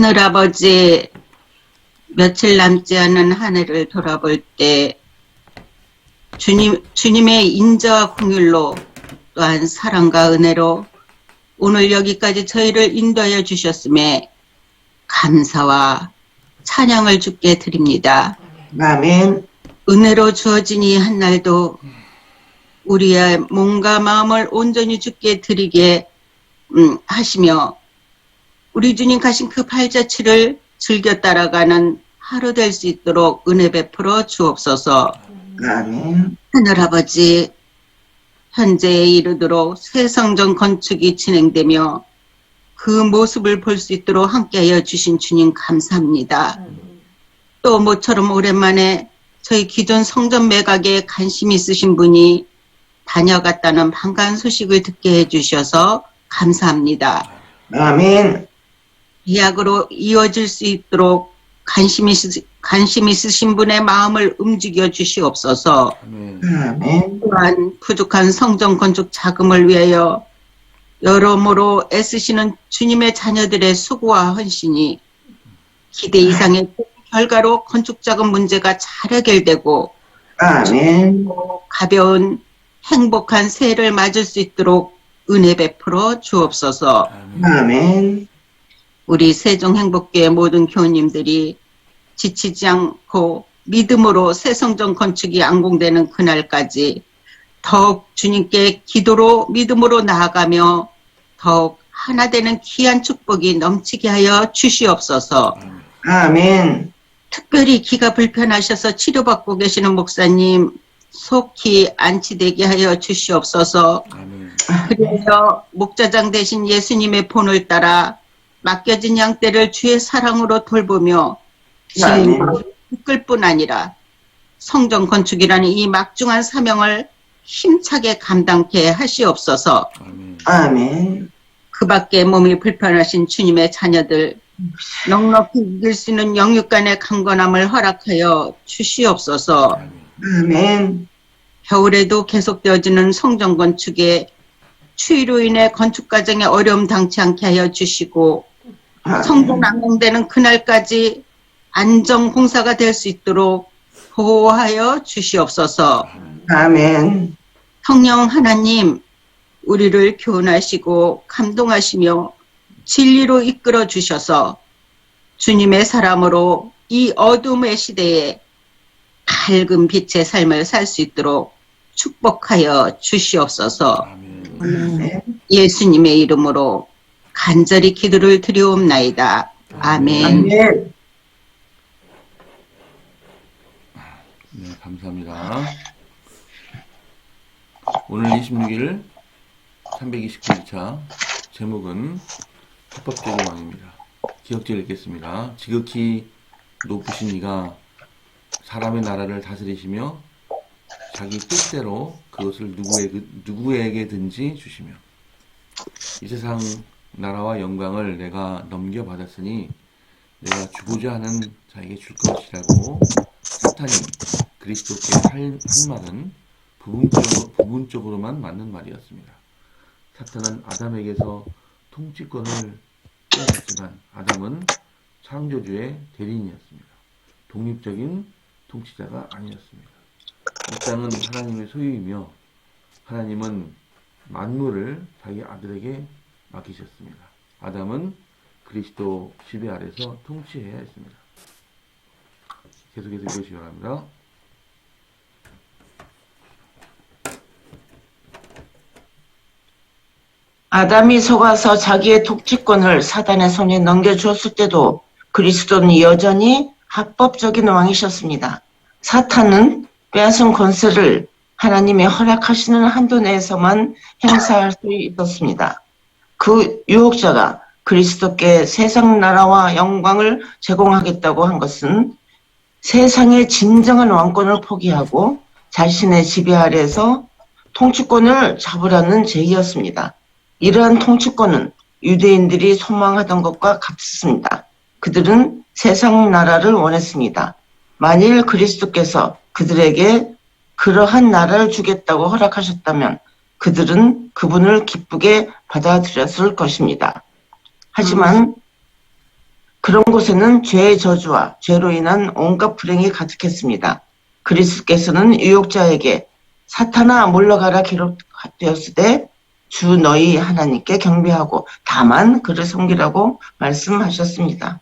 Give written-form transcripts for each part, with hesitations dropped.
하늘아버지, 며칠 남지 않은 한 해를 돌아볼 때 주님의 인자와 긍휼로 또한 사랑과 은혜로 오늘 여기까지 저희를 인도하여 주셨음에 감사와 찬양을 주께 드립니다. 아멘. 은혜로 주어진 이 한 날도 우리의 몸과 마음을 온전히 주께 드리게 하시며 우리 주님 가신 그 발자취를 즐겨 따라가는 하루 될 수 있도록 은혜 베풀어 주옵소서. 아멘. 하늘아버지, 현재에 이르도록 새 성전 건축이 진행되며 그 모습을 볼 수 있도록 함께하여 주신 주님 감사합니다. 또 모처럼 오랜만에 저희 기존 성전 매각에 관심 있으신 분이 다녀갔다는 반가운 소식을 듣게 해주셔서 감사합니다. 아멘. 계약으로 이어질 수 있도록 관심 있으신 분의 마음을 움직여 주시옵소서. 아멘. 또한 부족한 성전 건축 자금을 위하여 여러모로 애쓰시는 주님의 자녀들의 수고와 헌신이 기대 이상의 결과로 건축 자금 문제가 잘 해결되고 아멘. 가벼운 행복한 새해를 맞을 수 있도록 은혜 베풀어 주옵소서. 아멘. 우리 세종행복교회 모든 교우님들이 지치지 않고 믿음으로 새 성전 건축이 완공되는 그날까지 더욱 주님께 기도로 믿음으로 나아가며 더욱 하나 되는 귀한 축복이 넘치게 하여 주시옵소서. 아멘. 특별히 기가 불편하셔서 치료받고 계시는 목사님 속히 안치되게 하여 주시옵소서. 그래서 목자장 대신 예수님의 본을 따라 맡겨진 양떼를 주의 사랑으로 돌보며 지금 이끌 뿐 아니라 성전 건축이라는 이 막중한 사명을 힘차게 감당케 하시옵소서. 아멘. 그 밖에 몸이 불편하신 주님의 자녀들 넉넉히 이길 수 있는 영육간의 강건함을 허락하여 주시옵소서. 아멘. 겨울에도 계속되어지는 성전 건축에 추위로 인해 건축 과정에 어려움 당치 않게 하여 주시고 성전 완공되는 그날까지 안정 공사가 될 수 있도록 보호하여 주시옵소서. 아멘. 성령 하나님, 우리를 교훈하시고 감동하시며 진리로 이끌어 주셔서 주님의 사람으로 이 어둠의 시대에 밝은 빛의 삶을 살 수 있도록 축복하여 주시옵소서. 아멘. 예수님의 이름으로 간절히 기도를 드리옵나이다. 아멘. 아멘. 네, 감사합니다. 오늘 26일 329일차 제목은 합법적인 왕입니다. 기억절 읽겠습니다. 지극히 높으신 이가 사람의 나라를 다스리시며 자기 뜻대로 그것을 누구에게든지 주시며 이 세상 나라와 영광을 내가 넘겨받았으니 내가 주고자 하는 자에게 줄 것이라고 사탄이 그리스도께 할 말은 부분적으로만 맞는 말이었습니다. 사탄은 아담에게서 통치권을 빼앗았지만 아담은 창조주의 대리인이었습니다. 독립적인 통치자가 아니었습니다. 이 땅은 하나님의 소유이며 하나님은 만물을 자기 아들에게 맡기셨습니다. 아담은 그리스도 지배 아래서 통치해야 했습니다. 계속해서 읽으시기 바랍니다. 아담이 속아서 자기의 통치권을 사단의 손에 넘겨주었을 때도 그리스도는 여전히 합법적인 왕이셨습니다. 사탄은 빼앗은 권세를 하나님의 허락하시는 한도 내에서만 행사할 수 있었습니다. 그 유혹자가 그리스도께 세상 나라와 영광을 제공하겠다고 한 것은 세상의 진정한 왕권을 포기하고 자신의 지배 아래에서 통치권을 잡으려는 제의였습니다. 이러한 통치권은 유대인들이 소망하던 것과 같습니다. 그들은 세상 나라를 원했습니다. 만일 그리스도께서 그들에게 그러한 나라를 주겠다고 허락하셨다면 그들은 그분을 기쁘게 받아들였을 것입니다. 하지만 그런 곳에는 죄의 저주와 죄로 인한 온갖 불행이 가득했습니다. 그리스도께서는 유혹자에게 사탄아 물러가라 기록되었으되 주 너희 하나님께 경배하고 다만 그를 섬기라고 말씀하셨습니다.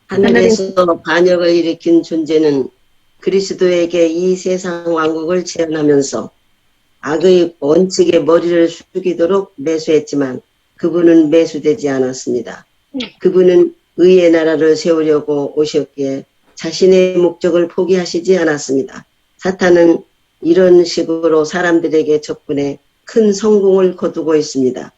하늘에서 반역을 일으킨 존재는 그리스도에게 이 세상 왕국을 제안하면서 악의 원칙에 머리를 숙이도록 매수했지만 그분은 매수되지 않았습니다. 그분은 의의 나라를 세우려고 오셨기에 자신의 목적을 포기하시지 않았습니다. 사탄은 이런 식으로 사람들에게 접근해 큰 성공을 거두고 있습니다.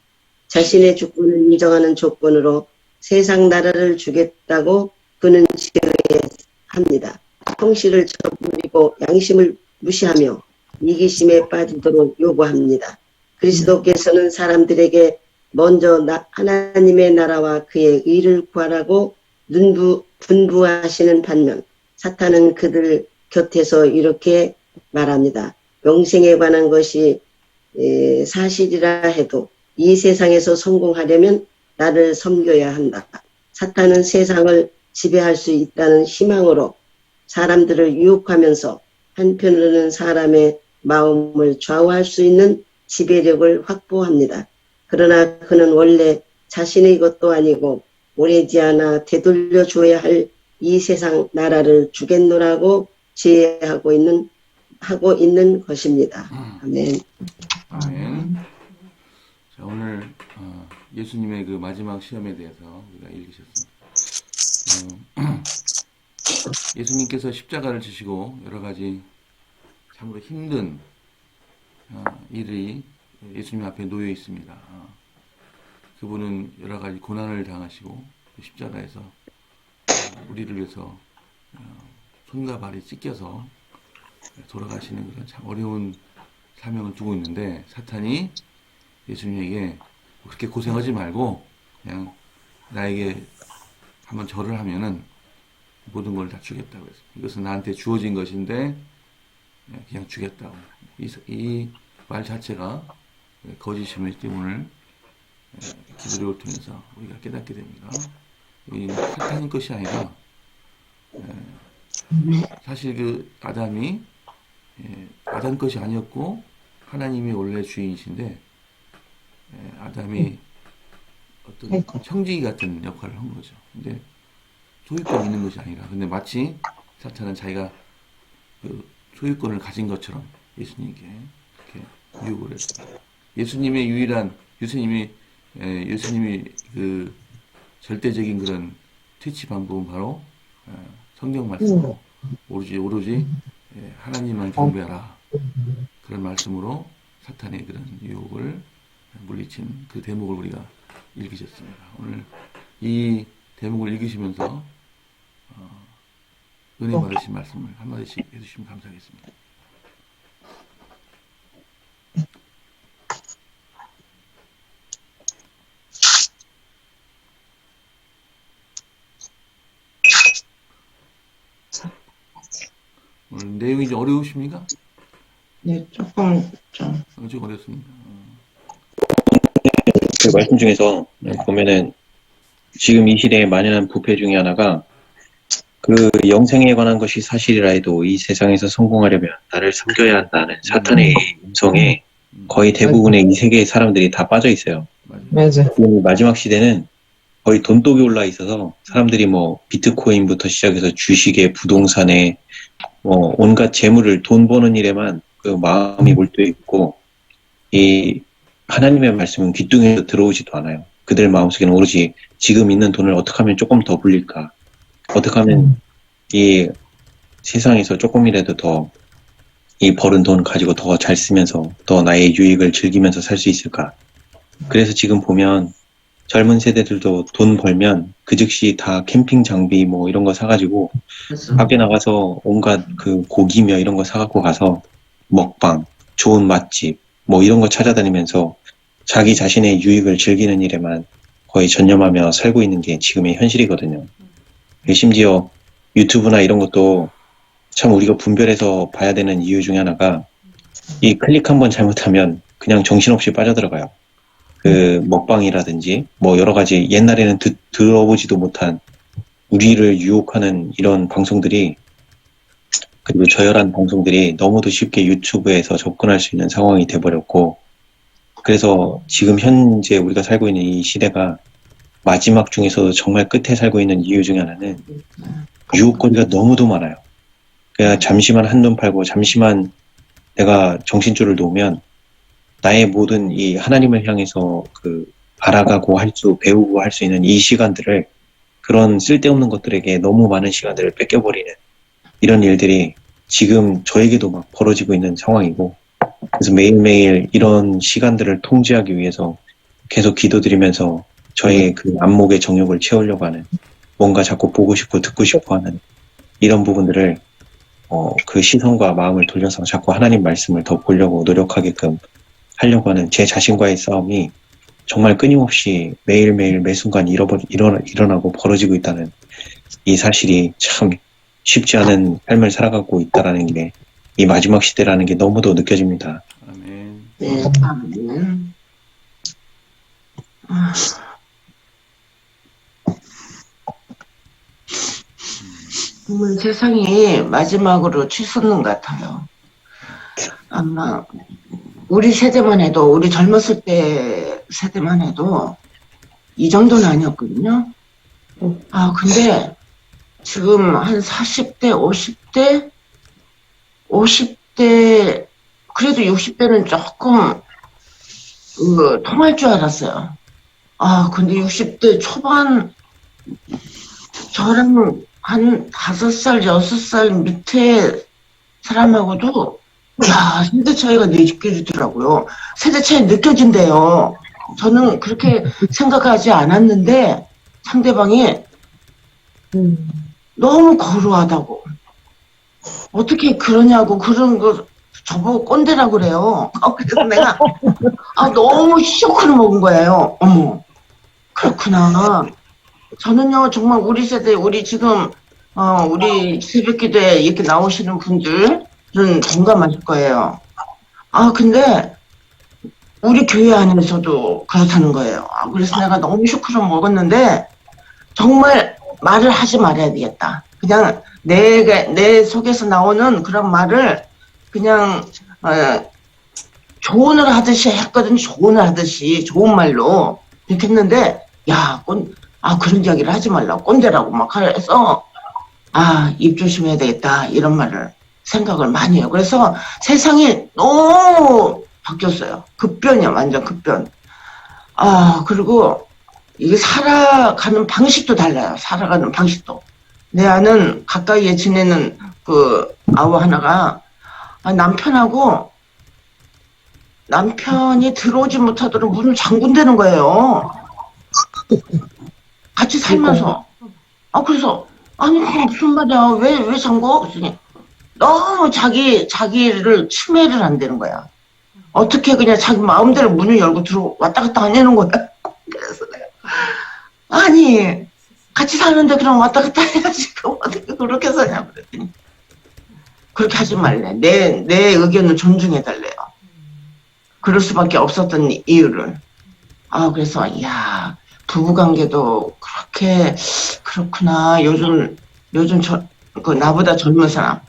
자신의 주권을 인정하는 조건으로 세상 나라를 주겠다고 그는 지혜합니다. 통실을 저버리고 양심을 무시하며 이기심에 빠지도록 요구합니다. 그리스도께서는 사람들에게 먼저 하나님의 나라와 그의 의를 구하라고 분부하시는 반면 사탄은 그들 곁에서 이렇게 말합니다. 영생에 관한 것이 사실이라 해도 이 세상에서 성공하려면 나를 섬겨야 한다. 사탄은 세상을 지배할 수 있다는 희망으로 사람들을 유혹하면서 한편으로는 사람의 마음을 좌우할 수 있는 지배력을 확보합니다. 그러나 그는 원래 자신의 것도 아니고 오래지 않아 되돌려 줘야 할 이 세상 나라를 주겠노라고 지혜하고 있는 것입니다. 아멘. 아멘. 자, 오늘 예수님의 그 마지막 시험에 대해서 우리가 읽으셨습니다. 예수님께서 십자가를 지시고 여러 가지 참으로 힘든 일이 예수님 앞에 놓여 있습니다. 그분은 여러 가지 고난을 당하시고 십자가에서 우리를 위해서 손과 발이 찢겨서 돌아가시는 그런 참 어려운 사명을 두고 있는데 사탄이 예수님에게 그렇게 고생하지 말고 그냥 나에게 한번 절을 하면은 모든 걸 다 주겠다고 했어요. 이것은 나한테 주어진 것인데 그냥 주겠다고. 이 말 자체가 거짓임을 오늘 기도를 통해서 우리가 깨닫게 됩니다. 이 사탄인 것이 아니라 사실 그 아담이 아담 것이 아니었고 하나님이 원래 주인이신데 아담이 어떤 청지기 같은 역할을 한 거죠. 근데 소유권이 있는 것이 아니라 근데 마치 사탄은 자기가 그 소유권을 가진 것처럼 예수님께 이렇게 유혹을 했습니다. 예수님의 예수님이 그 절대적인 그런 퇴치 방법은 바로 성경 말씀으로 오로지 하나님만 경배하라 그런 말씀으로 사탄의 그런 유혹을 물리친 그 대목을 우리가 읽으셨습니다. 오늘 이 대목을 읽으시면서 은혜 받으신 말씀을 한마디씩 해주시면 감사하겠습니다. 오늘 내용이 좀 어려우십니까? 네, 조금 좀 좀 어렵습니다. 그 말씀 중에서 보면은 지금 이 시대에 만연한 부패 중에 하나가 그 영생에 관한 것이 사실이라 해도 이 세상에서 성공하려면 나를 섬겨야 한다는 사탄의 음성에 거의 대부분의 이 세계의 사람들이 다 빠져 있어요. 맞아. 지금 마지막 시대는 거의 돈독이 올라 있어서 사람들이 뭐 비트코인부터 시작해서 주식에 부동산에 뭐 온갖 재물을 돈 버는 일에만 그 마음이 몰두해 있고 이 하나님의 말씀은 귀뚱해서 들어오지도 않아요. 그들 마음속에는 오로지 지금 있는 돈을 어떻게 하면 조금 더 불릴까? 어떻게 하면 이 세상에서 조금이라도 더 이 벌은 돈 가지고 더 잘 쓰면서 더 나의 유익을 즐기면서 살 수 있을까? 그래서 지금 보면 젊은 세대들도 돈 벌면 그 즉시 다 캠핑 장비 뭐 이런 거 사가지고 밖에 나가서 온갖 그 고기며 이런 거 사갖고 가서 먹방, 좋은 맛집 뭐 이런 거 찾아다니면서 자기 자신의 유익을 즐기는 일에만 거의 전념하며 살고 있는 게 지금의 현실이거든요. 심지어 유튜브나 이런 것도 참 우리가 분별해서 봐야 되는 이유 중에 하나가 이 클릭 한번 잘못하면 그냥 정신없이 빠져들어가요. 그 먹방이라든지 뭐 여러 가지 옛날에는 들어보지도 못한 우리를 유혹하는 이런 방송들이, 그리고 저열한 방송들이 너무도 쉽게 유튜브에서 접근할 수 있는 상황이 돼버렸고, 그래서 지금 현재 우리가 살고 있는 이 시대가 마지막 중에서도 정말 끝에 살고 있는 이유 중에 하나는 유혹거리가 너무도 많아요. 그냥 잠시만 한눈 팔고 잠시만 내가 정신줄을 놓으면 나의 모든 이 하나님을 향해서 그 알아가고 배우고 할 수 있는 이 시간들을, 그런 쓸데없는 것들에게 너무 많은 시간들을 뺏겨버리는 이런 일들이 지금 저에게도 막 벌어지고 있는 상황이고, 그래서 매일매일 이런 시간들을 통제하기 위해서 계속 기도드리면서 저의 그 안목의 정욕을 채우려고 하는, 뭔가 자꾸 보고 싶고 듣고 싶어 하는 이런 부분들을 그 시선과 마음을 돌려서 자꾸 하나님 말씀을 더 보려고 노력하게끔 하려고 하는 제 자신과의 싸움이 정말 끊임없이 매일매일 매순간 일어나고 벌어지고 있다는 이 사실이 참 쉽지 않은 삶을 살아가고 있다라는 게, 이 마지막 시대라는 게 너무도 느껴집니다. 아멘. 네. 아멘. 정말 세상이 마지막으로 치솟는 것 같아요. 아마 우리 세대만 해도, 우리 젊었을 때 세대만 해도 이 정도는 아니었거든요. 근데 지금 한 40대, 50대, 그래도 60대는 조금 통할 줄 알았어요. 근데 60대 초반, 저랑 한 5살, 6살 밑에 사람하고도, 세대 차이가 느껴지더라고요. 세대 차이 느껴진대요. 저는 그렇게 생각하지 않았는데, 상대방이 너무 거루하다고. 어떻게 그러냐고, 그런 거, 저보고 꼰대라고 그래요. 그래서 내가, 너무 쇼크를 먹은 거예요. 어머, 그렇구나. 저는요, 정말 우리 세대, 우리 지금, 우리 새벽기도에 이렇게 나오시는 분들은 동감하실 거예요. 근데, 우리 교회 안에서도 그렇다는 거예요. 그래서 내가 너무 쇼크를 먹었는데, 정말 말을 하지 말아야 되겠다. 그냥 내 속에서 나오는 그런 말을 그냥, 조언을 하듯이 했거든. 조언을 하듯이, 좋은 말로. 이렇게 했는데, 그런 이야기를 하지 말라고, 꼰대라고 막 해서, 입 조심해야 되겠다, 이런 말을 생각을 많이 해요. 그래서 세상이 너무 바뀌었어요. 급변이야, 완전 급변. 그리고 이게 살아가는 방식도 달라요. 살아가는 방식도. 내 아는 가까이에 지내는 그 아우 하나가, 남편이 들어오지 못하도록 문을 잠근다는 거예요. 같이 살면서. 그래서, 그게 무슨 말이야. 왜 잠궈? 그랬더니, 너무 자기를 침해를 한다는 거야. 어떻게 그냥 자기 마음대로 문을 열고 왔다 갔다 하냐는 거야. 그래서 내가, 같이 사는데 그럼 왔다 갔다 해야지. 어떻게 그렇게 사냐. 그랬더니, 그렇게 하지 말래. 내 의견을 존중해달래요. 그럴 수밖에 없었던 이유를. 그래서, 부부관계도 그렇구나. 요즘 나보다 젊은 사람.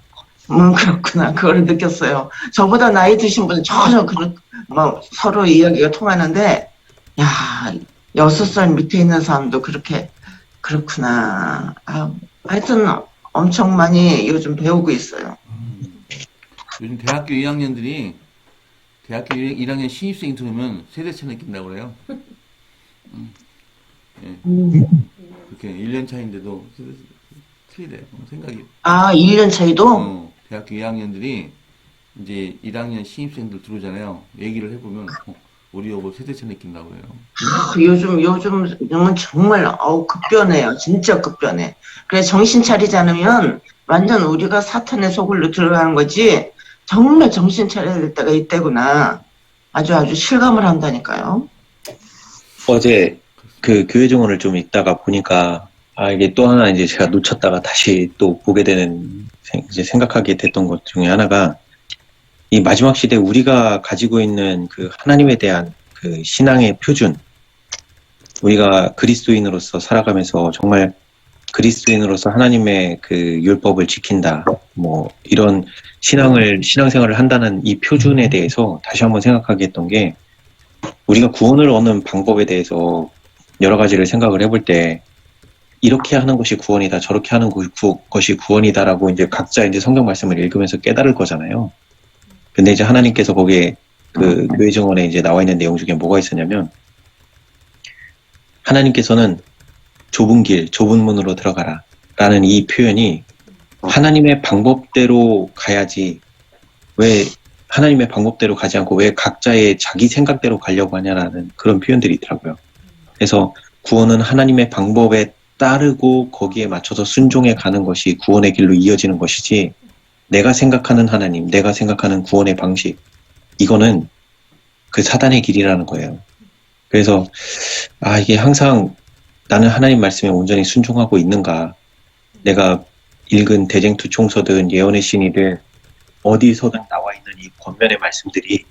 그렇구나. 그걸 느꼈어요. 저보다 나이 드신 분은 전혀 서로 이야기가 통하는데, 6살 밑에 있는 사람도 그렇구나. 하여튼 엄청 많이 요즘 배우고 있어요. 요즘 대학교 2학년들이 대학교 1학년 신입생 들으면 세대차 느낀다고 그래요. 예. 그렇게 1년 차인데도 틀리대요. 생각이. 1년 차이도? 대학교 2학년들이 이제 1학년 신입생들 들어오잖아요. 얘기를 해보면 우리 여보 세대차 느낀다고 그래요. 요즘은 정말 급변해요. 진짜 급변해. 그래서 정신 차리지 않으면 완전 우리가 사탄의 소굴로 들어가는 거지. 정말 정신 차려야 될 때가 이때구나. 아주 실감을 한다니까요. 어제 그 교회 정원을 좀 읽다가 보니까, 이게 또 하나 이제 제가 놓쳤다가 다시 또 보게 되는, 이제 생각하게 됐던 것 중에 하나가, 이 마지막 시대 우리가 가지고 있는 그 하나님에 대한 그 신앙의 표준, 우리가 그리스도인으로서 살아가면서 정말 그리스도인으로서 하나님의 그 율법을 지킨다, 뭐 이런 신앙생활을 한다는 이 표준에 대해서 다시 한번 생각하게 했던 게, 우리가 구원을 얻는 방법에 대해서 여러 가지를 생각을 해볼 때, 이렇게 하는 것이 구원이다, 저렇게 하는 것이 구원이다라고 이제 각자 이제 성경 말씀을 읽으면서 깨달을 거잖아요. 근데 이제 하나님께서 거기에 그 교회 정원에 이제 나와 있는 내용 중에 뭐가 있었냐면, 하나님께서는 좁은 길, 좁은 문으로 들어가라 라는 이 표현이 하나님의 방법대로 가야지, 왜 하나님의 방법대로 가지 않고 왜 각자의 자기 생각대로 가려고 하냐라는 그런 표현들이 있더라고요. 그래서 구원은 하나님의 방법에 따르고 거기에 맞춰서 순종해 가는 것이 구원의 길로 이어지는 것이지, 내가 생각하는 하나님, 내가 생각하는 구원의 방식, 이거는 그 사단의 길이라는 거예요. 그래서 이게 항상 나는 하나님 말씀에 온전히 순종하고 있는가, 내가 읽은 대쟁투 총서든 예언의 신이든 어디서든 나와 있는 이 권면의 말씀들이,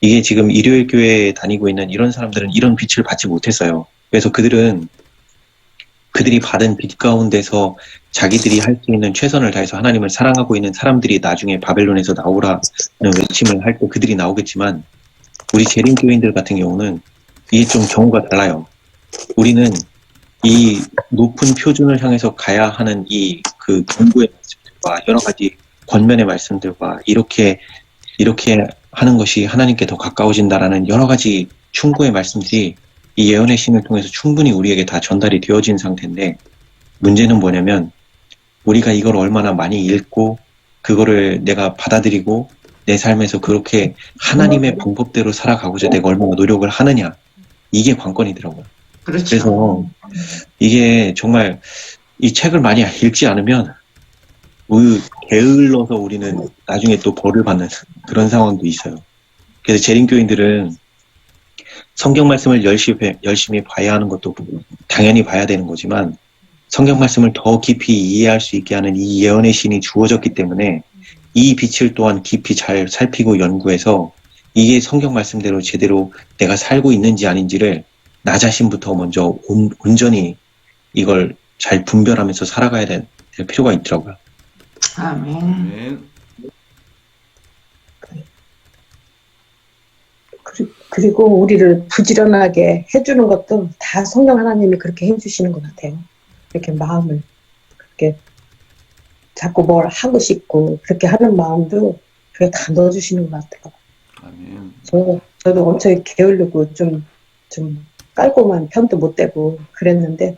이게 지금 일요일 교회에 다니고 있는 이런 사람들은 이런 빛을 받지 못했어요. 그래서 그들이 받은 빛 가운데서 자기들이 할 수 있는 최선을 다해서 하나님을 사랑하고 있는 사람들이 나중에 바벨론에서 나오라는 외침을 할 때 그들이 나오겠지만, 우리 재림교인들 같은 경우는 이게 좀 경우가 달라요. 우리는 이 높은 표준을 향해서 가야 하는 이 그 경고의 말씀들과 여러 가지 권면의 말씀들과 이렇게 하는 것이 하나님께 더 가까워진다라는 여러 가지 충고의 말씀들이 이 예언의 신을 통해서 충분히 우리에게 다 전달이 되어진 상태인데, 문제는 뭐냐면 우리가 이걸 얼마나 많이 읽고 그거를 내가 받아들이고 내 삶에서 그렇게 하나님의 방법대로 살아가고자 내가 얼마나 노력을 하느냐, 이게 관건이더라고요. 그렇죠. 그래서 이게 정말 이 책을 많이 읽지 않으면 게을러서 우리는 나중에 또 벌을 받는 그런 상황도 있어요. 그래서 재림교인들은 성경 말씀을 열심히 봐야 하는 것도 당연히 봐야 되는 거지만, 성경 말씀을 더 깊이 이해할 수 있게 하는 이 예언의 신이 주어졌기 때문에 이 빛을 또한 깊이 잘 살피고 연구해서 이게 성경 말씀대로 제대로 내가 살고 있는지 아닌지를 나 자신부터 먼저 온전히 이걸 잘 분별하면서 살아가야 될 필요가 있더라고요. 아멘. 네. 그리고 우리를 부지런하게 해주는 것도 다 성령 하나님이 그렇게 해주시는 것 같아요. 이렇게 마음을 그렇게 자꾸 뭘 하고 싶고 그렇게 하는 마음도 그게 다 넣어주시는 것 같아요. 아멘. 저도 엄청 게으르고 좀 깔끔한 편도 못 되고 그랬는데,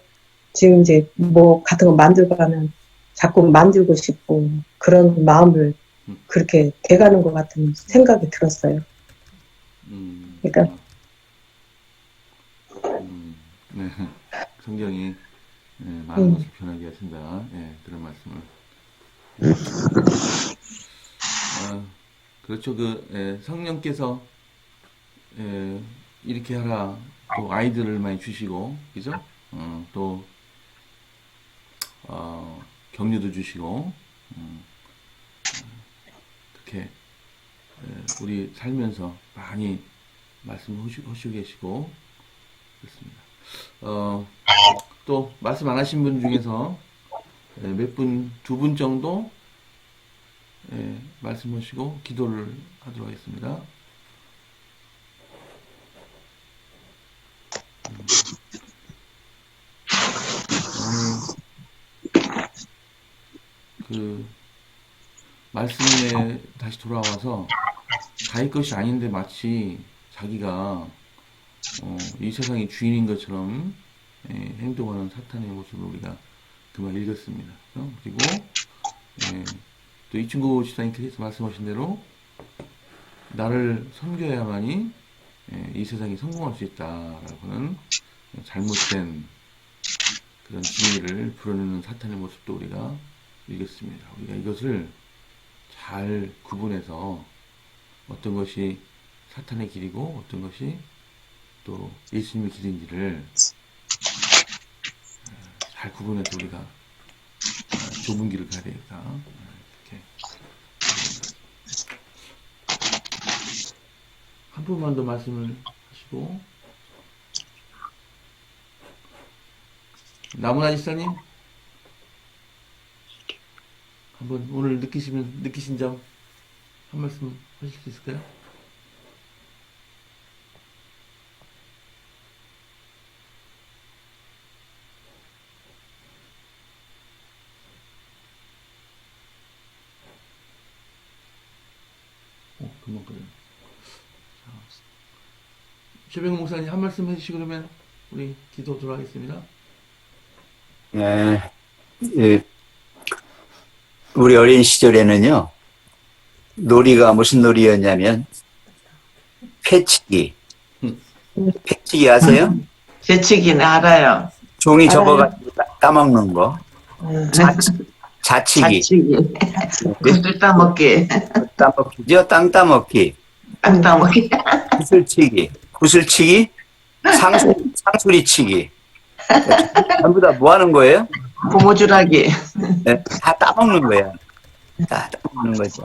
지금 이제 뭐 같은 거 만들고 하면 자꾸 만들고 싶고 그런 마음을 그렇게 돼가는 것 같은 생각이 들었어요. 그러니까 네. 성경이 많은 것을 변하게 하신다. 그런 말씀을. 그렇죠. 성령께서 이렇게 하라. 또 아이들을 많이 주시고, 그죠? 또 격려도 주시고, 그렇게 우리 살면서 많이 말씀하시고 계시고 그렇습니다. 또 말씀 안 하신 분 중에서 두 분 정도 말씀하시고 기도를 하도록 하겠습니다. 그 말씀에 다시 돌아와서 자기 것이 아닌데 마치 자기가 이 세상의 주인인 것처럼 행동하는 사탄의 모습을 우리가 그만 읽었습니다. 그리고 또 이충구 집사님께서 말씀하신 대로 나를 섬겨야만이 이 세상이 성공할 수 있다라고는 잘못된 그런 진리를 불어넣는 사탄의 모습도 우리가 읽었습니다. 우리가 이것을 잘 구분해서 어떤 것이 사탄의 길이고 어떤 것이 또 예수님의 길인지를 잘 구분해서 우리가 좁은 길을 가야 되겠다. 이렇게 한 분만 더 말씀을 하시고. 나무나 집사님, 한번 오늘 느끼신 점 한 말씀 하실 수 있을까요? 금방 꺼요. 최병 목사님 한 말씀 해주시고 그러면 우리 기도 들어가겠습니다. 네, 예, 우리 어린 시절에는요, 놀이가 무슨 놀이였냐면, 패치기. 패치기 아세요? 재치기는 알아요. 종이 접어가지고 따먹는 거. 자치기. 자치기. 구슬 따먹기. 따먹기죠? 땅 따먹기. 땅 따먹기. 구슬치기. 구슬치기. 상수리치기. 전부 다 뭐 하는 거예요? 고무줄하기. 네, 다 따먹는 거예요. 다 따먹는 거죠.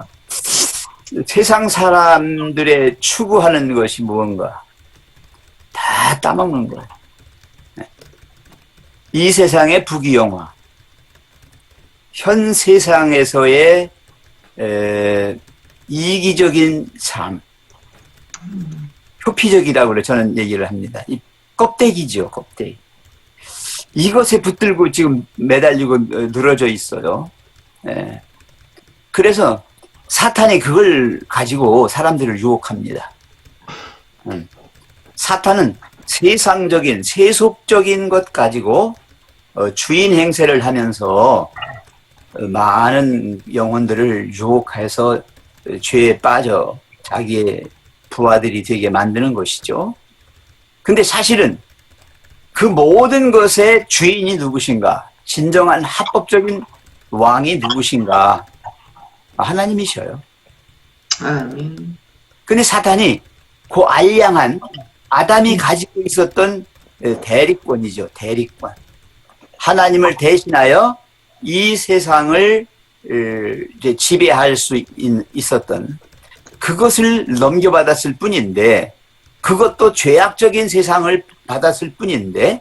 세상 사람들의 추구하는 것이 무언가 다 따먹는 거예요. 이 세상의 부귀영화, 현 세상에서의 이기적인 삶, 표피적이라고 그래 저는 얘기를 합니다. 이 껍데기죠, 껍데기. 이것에 붙들고 지금 매달리고 늘어져 있어요. 그래서 사탄이 그걸 가지고 사람들을 유혹합니다. 사탄은 세상적인, 세속적인 것 가지고 주인 행세를 하면서 많은 영혼들을 유혹해서 죄에 빠져 자기의 부하들이 되게 만드는 것이죠. 근데 사실은 그 모든 것의 주인이 누구신가? 진정한 합법적인 왕이 누구신가? 하나님이셔요. 아멘. 근데 사탄이 그 알량한 아담이 가지고 있었던 대리권이죠. 대리권. 하나님을 대신하여 이 세상을 이제 지배할 수 있었던 그것을 넘겨받았을 뿐인데, 그것도 죄악적인 세상을 받았을 뿐인데,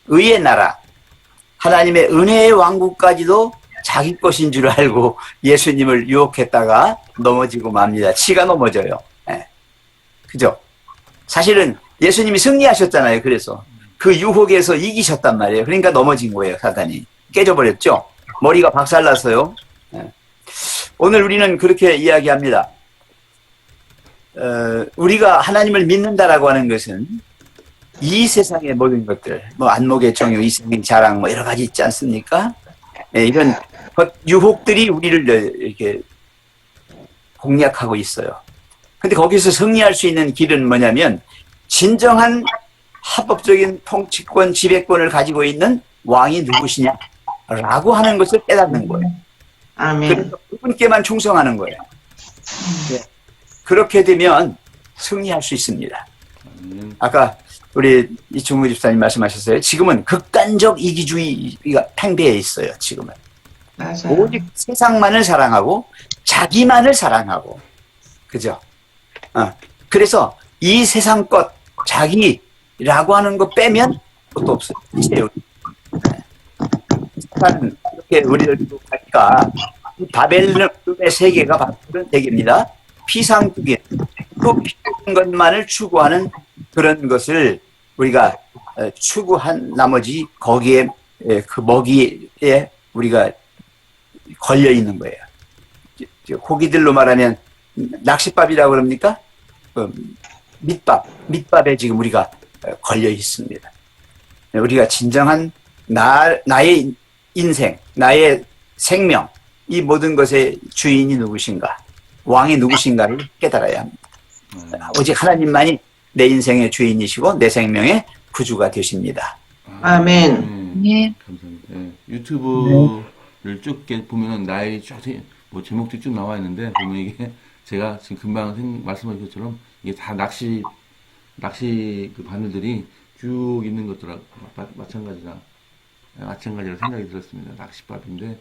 의의 나라, 하나님의 은혜의 왕국까지도 자기 것인 줄 알고 예수님을 유혹했다가 넘어지고 맙니다. 치가 넘어져요. 네. 그죠? 사실은 예수님이 승리하셨잖아요. 그래서 그 유혹에서 이기셨단 말이에요. 그러니까 넘어진 거예요. 사탄이 깨져버렸죠. 머리가 박살났어요. 네. 오늘 우리는 그렇게 이야기합니다. 우리가 하나님을 믿는다라고 하는 것은 이 세상의 모든 것들, 뭐 안목의 정욕, 이생의 자랑, 뭐 여러 가지 있지 않습니까? 네, 이런 유혹들이 우리를 이렇게 공략하고 있어요. 근데 거기서 승리할 수 있는 길은 뭐냐면, 진정한 합법적인 통치권, 지배권을 가지고 있는 왕이 누구시냐라고 하는 것을 깨닫는 거예요. 아멘. 그래서 그분께만 충성하는 거예요. 네. 그렇게 되면 승리할 수 있습니다. 아까 우리 이충무 집사님 말씀하셨어요. 지금은 극단적 이기주의가 팽배해 있어요. 지금은. 맞아요. 오직 세상만을 사랑하고 자기만을 사랑하고, 그죠? 그래서 이 세상 것, 자기라고 하는 거 빼면 그것도 없어요. 이제 이렇게 우리를 유혹하니까 바벨론의 세계가 바로 그런 세계입니다. 피상적인, 그 피상적인 것만을 추구하는 그런 것을 우리가 추구한 나머지 거기에 그 먹이에 우리가 걸려 있는 거예요. 고기들로 말하면 낚싯밥이라고 그럽니까? 밑밥에 지금 우리가 걸려 있습니다. 우리가 진정한 나의 인생, 나의 생명, 이 모든 것의 주인이 누구신가, 왕이 누구신가를 깨달아야 합니다. 오직 하나님만이 내 인생의 주인이시고 내 생명의 구주가 되십니다. 아멘. 네. 감사합니다. 네. 유튜브를 쭉 보면은 나의 뭐 제목들이 쭉 나와 있는데, 보면 이게 제가 지금 금방 말씀하신 것처럼 이게 다 낚시 그 바늘들이 쭉 있는 것들하고 마찬가지라 생각이 들었습니다. 낚싯밥인데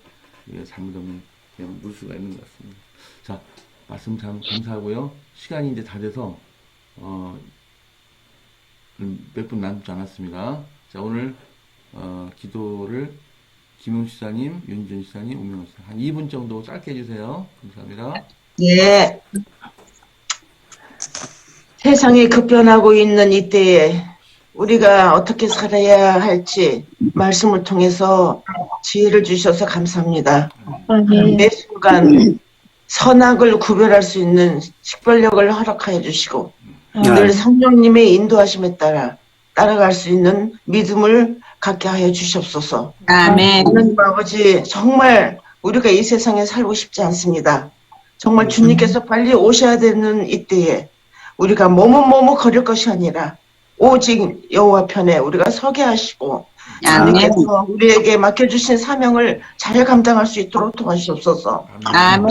이게 잘못하면 그냥 물수가 있는 것 같습니다. 자, 말씀 참 감사하고요. 시간이 이제 다 돼서 몇 분 남지 않았습니다. 자, 오늘 기도를 김용 시사님, 윤준 시사님, 우명호 시사 한 2분 정도 짧게 해주세요. 감사합니다. 예. 세상이 급변하고 있는 이때에 우리가 어떻게 살아야 할지 말씀을 통해서 지혜를 주셔서 감사합니다. 매 순간 선악을 구별할 수 있는 식별력을 허락하여 주시고 늘 성령님의 인도하심에 따라 따라갈 수 있는 믿음을 갖게 하여 주시옵소서. 아멘. 하나님 아버지, 정말 우리가 이 세상에 살고 싶지 않습니다. 정말 주님께서 빨리 오셔야 되는 이때에 우리가 몸은 걸을 것이 아니라 오직 여호와 편에 우리가 서게 하시고 주님께서 우리에게 맡겨주신 사명을 잘 감당할 수 있도록 도와주시옵소서.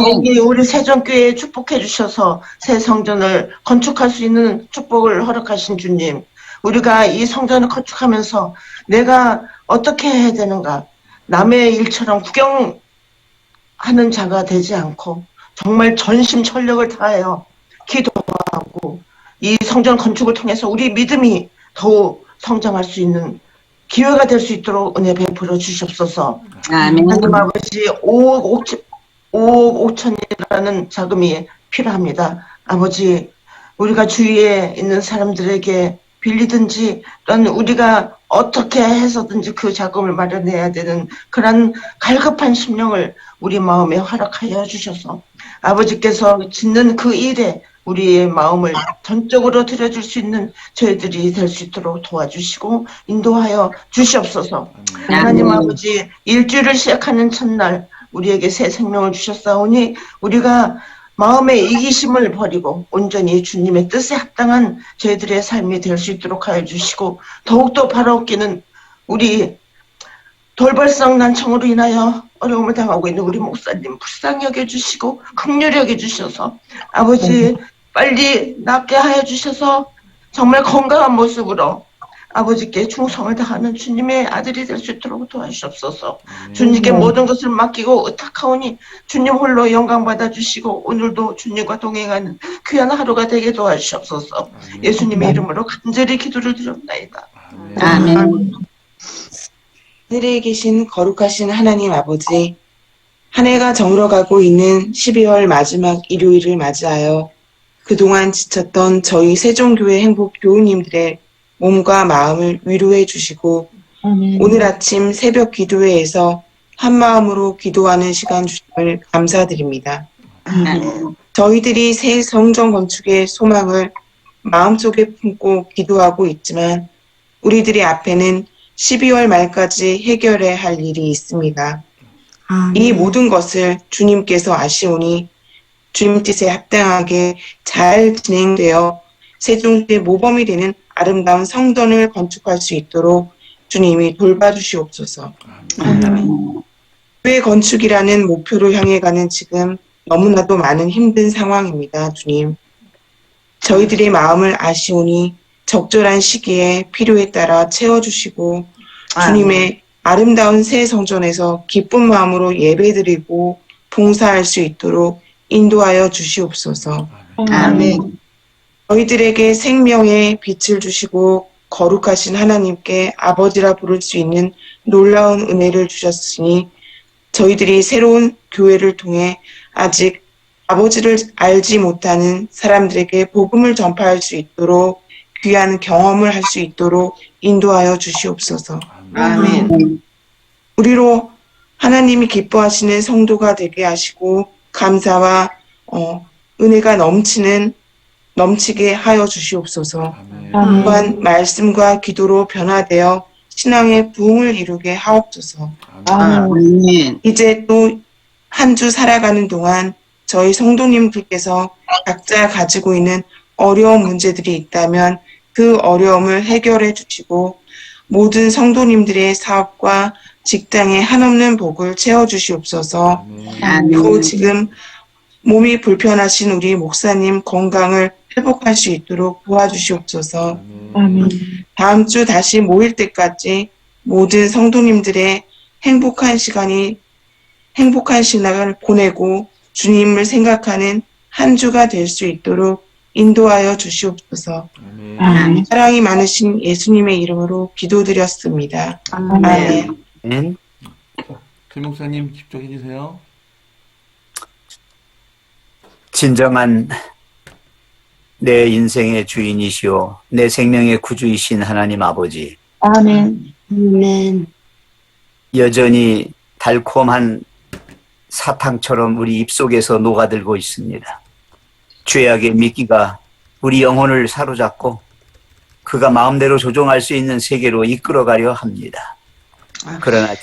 여기 우리 세종교회에 축복해 주셔서 새 성전을 건축할 수 있는 축복을 허락하신 주님, 우리가 이 성전을 건축하면서 내가 어떻게 해야 되는가, 남의 일처럼 구경하는 자가 되지 않고 정말 전심전력을 다하여 기도하고 이 성전 건축을 통해서 우리 믿음이 더욱 성장할 수 있는 기회가 될 수 있도록 은혜 베풀어 주시옵소서. 아멘. 하나님 아버지, 5억 5천이라는 자금이 필요합니다. 아버지, 우리가 주위에 있는 사람들에게 빌리든지 또는 우리가 어떻게 해서든지 그 자금을 마련해야 되는 그런 갈급한 심령을 우리 마음에 허락하여 주셔서 아버지께서 짓는 그 일에 우리의 마음을 전적으로 들여줄 수 있는 저희들이 될 수 있도록 도와주시고 인도하여 주시옵소서. 하나님 아버지, 일주일을 시작하는 첫날 우리에게 새 생명을 주셨사오니 우리가 마음의 이기심을 버리고 온전히 주님의 뜻에 합당한 저희들의 삶이 될 수 있도록 하여 주시고 더욱더 바라옵기는 우리 돌발성 난청으로 인하여 어려움을 당하고 있는 우리 목사님 불쌍히 여겨주시고 긍휼히 여겨주셔서 아버지 빨리 낫게 하여 주셔서 정말 건강한 모습으로 아버지께 충성을 다하는 주님의 아들이 될 수 있도록 도와주시옵소서. 주님께 모든 것을 맡기고 의탁하오니 주님 홀로 영광 받아주시고 오늘도 주님과 동행하는 귀한 하루가 되게 도와주시옵소서. 예수님의 이름으로 간절히 기도를 드렸나이다. 아멘. 하늘에 계신 거룩하신 하나님 아버지, 한 해가 저물어가고 있는 12월 마지막 일요일을 맞이하여 그동안 지쳤던 저희 세종교회 행복 교우님들의 몸과 마음을 위로해 주시고 오늘 아침 새벽 기도회에서 한마음으로 기도하는 시간 주심을 감사드립니다. 저희들이 새 성전 건축의 소망을 마음속에 품고 기도하고 있지만 우리들의 앞에는 12월 말까지 해결해야 할 일이 있습니다. 이 모든 것을 주님께서 아시오니 주님 뜻에 합당하게 잘 진행되어 세종교회 모범이 되는 아름다운 성전을 건축할 수 있도록 주님이 돌봐주시옵소서. 교회 건축이라는 목표를 향해 가는 지금 너무나도 많은 힘든 상황입니다. 주님, 저희들의 마음을 아시오니 적절한 시기에 필요에 따라 채워주시고 주님의 아름다운 새 성전에서 기쁜 마음으로 예배드리고 봉사할 수 있도록 인도하여 주시옵소서. 아멘. 저희들에게 생명의 빛을 주시고 거룩하신 하나님께 아버지라 부를 수 있는 놀라운 은혜를 주셨으니 저희들이 새로운 교회를 통해 아직 아버지를 알지 못하는 사람들에게 복음을 전파할 수 있도록 귀한 경험을 할 수 있도록 인도하여 주시옵소서. 아멘. 우리로 하나님이 기뻐하시는 성도가 되게 하시고 감사와 은혜가 넘치게 하여 주시옵소서. 또한 말씀과 기도로 변화되어 신앙의 부흥을 이루게 하옵소서. 아멘. 이제 또 한 주 살아가는 동안 저희 성도님들께서 각자 가지고 있는 어려운 문제들이 있다면 그 어려움을 해결해 주시고 모든 성도님들의 사업과 직장에 한없는 복을 채워주시옵소서. 그리고 지금 몸이 불편하신 우리 목사님 건강을 회복할 수 있도록 도와주시옵소서. 다음 주 다시 모일 때까지 모든 성도님들의 행복한 시간을 보내고 주님을 생각하는 한 주가 될 수 있도록 인도하여 주시옵소서. 아멘. 아멘. 사랑이 많으신 예수님의 이름으로 기도드렸습니다. 아멘. 아멘. 아멘. 김 목사님 집중해 주세요. 진정한 내 인생의 주인이시오, 내 생명의 구주이신 하나님 아버지, 아멘. 아멘. 여전히 달콤한 사탕처럼 우리 입속에서 녹아들고 있습니다. 죄악의 미끼가 우리 영혼을 사로잡고 그가 마음대로 조종할 수 있는 세계로 이끌어가려 합니다. 그러나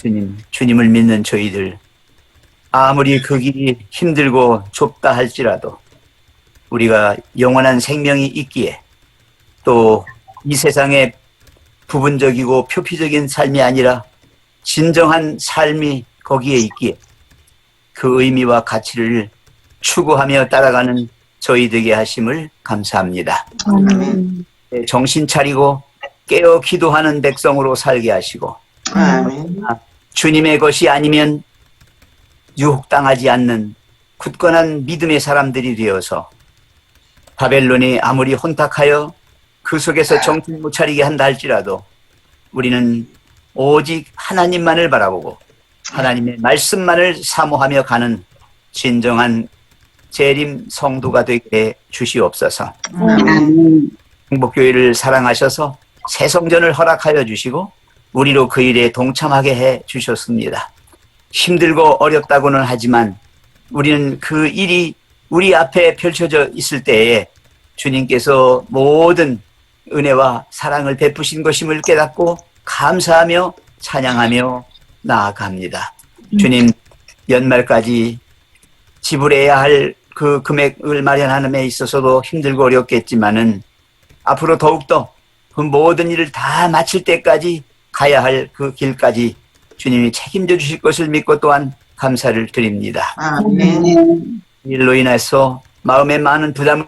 주님을 믿는 저희들, 아무리 그 길이 힘들고 좁다 할지라도 우리가 영원한 생명이 있기에, 또 이 세상에 부분적이고 표피적인 삶이 아니라 진정한 삶이 거기에 있기에 그 의미와 가치를 추구하며 따라가는 저희 되게 하심을 감사합니다. 아멘. 정신 차리고 깨어 기도하는 백성으로 살게 하시고, 아멘. 주님의 것이 아니면 유혹당하지 않는 굳건한 믿음의 사람들이 되어서 바벨론이 아무리 혼탁하여 그 속에서 정신 못 차리게 한다 할지라도 우리는 오직 하나님만을 바라보고 하나님의 말씀만을 사모하며 가는 진정한 재림 성도가 되게 주시옵소서. 아멘. 행복교회를 사랑하셔서 새 성전을 허락하여 주시고 우리로 그 일에 동참하게 해 주셨습니다. 힘들고 어렵다고는 하지만 우리는 그 일이 우리 앞에 펼쳐져 있을 때에 주님께서 모든 은혜와 사랑을 베푸신 것임을 깨닫고 감사하며 찬양하며 나아갑니다. 주님, 연말까지 지불해야 할 그 금액을 마련하는 데 있어서도 힘들고 어렵겠지만은 앞으로 더욱더 그 모든 일을 다 마칠 때까지 가야 할 그 길까지 주님이 책임져 주실 것을 믿고 또한 감사를 드립니다. 아멘. 이 일로 인해서 마음에 많은 부담을